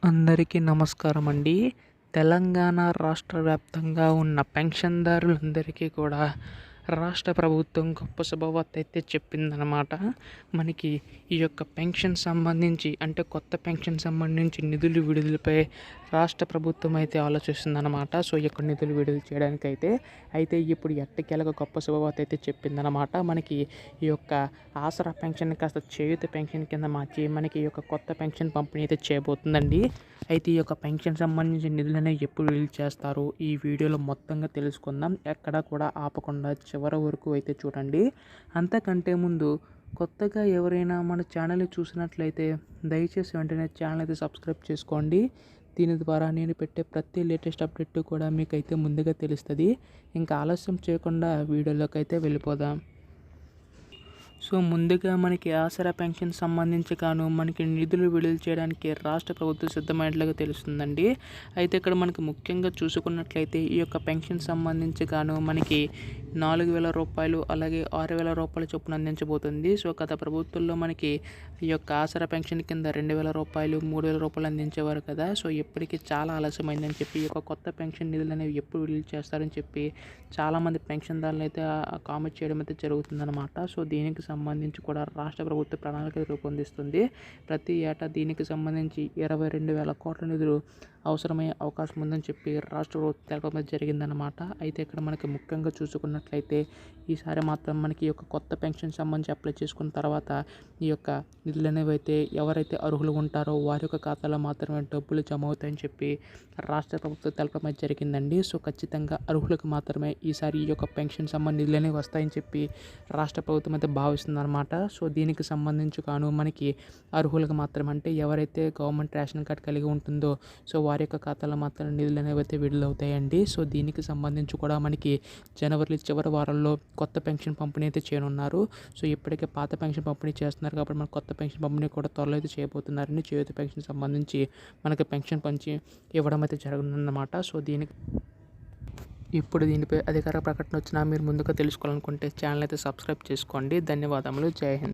అందరికీ నమస్కారం అండి. తెలంగాణ రాష్ట్ర వ్యాప్తంగా ఉన్న పెన్షన్దారులందరికీ కూడా రాష్ట్ర ప్రభుత్వం గొప్ప శుభవార్త అయితే చెప్పిందనమాట. మనకి ఈ యొక్క పెన్షన్ సంబంధించి అంటే కొత్త పెన్షన్ సంబంధించి నిధులు విడుదలపై రాష్ట్ర ప్రభుత్వం అయితే ఆలోచిస్తుందన్నమాట. సో ఈ యొక్క నిధులు విడుదల చేయడానికైతే ఇప్పుడు ఎట్టకేలకు గొప్ప శుభవార్త అయితే చెప్పిందనమాట. మనకి ఈ యొక్క ఆసరా పెన్షన్ కాస్త చేయూత పెన్షన్ కింద మార్చి మనకి ఈ యొక్క కొత్త పెన్షన్ పంపిణీ అయితే చేయబోతుందండి. ఈ యొక్క పెన్షన్ సంబంధించిన నిధులు అనేవి ఎప్పుడు రిలీజ్ చేస్తారు ఈ వీడియోలో మొత్తంగా తెలుసుకుందాం. ఎక్కడా కూడా ఆపకుండా చివరి వరకు అయితే చూడండి. అంతకంటే ముందు కొత్తగా ఎవరైనా మన ఛానల్ని చూసినట్లయితే దయచేసి వెంటనే ఛానల్ అయితే సబ్స్క్రైబ్ చేసుకోండి. దీని ద్వారా నేను పెట్టే ప్రతి లేటెస్ట్ అప్డేట్ కూడా మీకైతే ముందుగా తెలుస్తుంది. ఇంకా ఆలస్యం చేయకుండా వీడియోలోకి అయితే వెళ్ళిపోదాం. సో ముందుగా మనకి ఆసరా పెన్షన్ సంబంధించి మనకి నిధులు విడుదల చేయడానికి రాష్ట్ర ప్రభుత్వం సిద్ధమైనట్లుగా తెలుస్తుందండి. ఇక్కడ మనకి ముఖ్యంగా చూసుకున్నట్లయితే ఈ యొక్క పెన్షన్ సంబంధించి మనకి 4,000 రూపాయలు అలాగే 6,000 రూపాయల చొప్పున అందించబోతుంది. సో గత ప్రభుత్వంలో మనకి ఈ యొక్క ఆసరా పెన్షన్ కింద 2,000 రూపాయలు 3,000 రూపాయలు అందించేవారు కదా. సో ఇప్పటికీ చాలా ఆలస్యమైందని చెప్పి ఈ యొక్క కొత్త పెన్షన్ నిధులు అనేవి ఎప్పుడు విడుదల చేస్తారని చెప్పి చాలామంది పెన్షన్దారులు అయితే కామెంట్ చేయడం అయితే జరుగుతుందన్నమాట. సో దీనికి సంబంధించి కూడా రాష్ట్ర ప్రభుత్వ ప్రణాళిక రూపొందిస్తుంది. ప్రతి ఏటా దీనికి సంబంధించి 22,000 కోట్ల నిధులు అవసరమయ్యే అవకాశం ఉందని చెప్పి రాష్ట్ర ప్రభుత్వం తెలపడం జరిగిందనమాట. ఇక్కడ మనకి ముఖ్యంగా చూసుకున్నట్లయితే ఈసారి మాత్రం మనకి ఈ యొక్క కొత్త పెన్షన్ సంబంధించి అప్లై చేసుకున్న తర్వాత ఈ యొక్క నిధులు అనేవి అయితే ఎవరైతే అర్హులు ఉంటారో వారి యొక్క ఖాతాలో మాత్రమే డబ్బులు జమ అవుతాయని చెప్పి రాష్ట్ర ప్రభుత్వం తెలపడం జరిగిందండి. సో ఖచ్చితంగా అర్హులకు మాత్రమే ఈసారి ఈ యొక్క పెన్షన్ సంబంధించి నిధులు అనేవి వస్తాయని చెప్పి రాష్ట్ర ప్రభుత్వం అయితే భావిస్తుందన్నమాట. సో దీనికి సంబంధించి మనకి అర్హులకు మాత్రమే అంటే ఎవరైతే గవర్నమెంట్ రేషన్ కార్డు కలిగి ఉంటుందో సో వారి యొక్క ఖాతాలో మాత్రం నిధులు అనేవి అయితే విడుదలవుతాయండి. సో దీనికి సంబంధించి కూడా మనకి జనవరి చివరి వారంలో కొత్త పెన్షన్ పంపిణీ అయితే చేయనున్నారు. సో ఇప్పటికే పాత పెన్షన్ పంపిణీ చేస్తున్నారు కాబట్టి మన కొత్త పెన్షన్ పంపిణీ కూడా త్వరలో అయితే చేయబోతున్నారని చేయూత పెన్షన్ సంబంధించి మనకి పెన్షన్ పంచి ఇవ్వడం అయితే జరగనుందన్నమాట. సో దీనిపై అధికార ప్రకటన వచ్చినా మీరు ముందుగా తెలుసుకోవాలనుకుంటే ఛానల్ అయితే సబ్స్క్రైబ్ చేసుకోండి. ధన్యవాదములు. జై హింద్.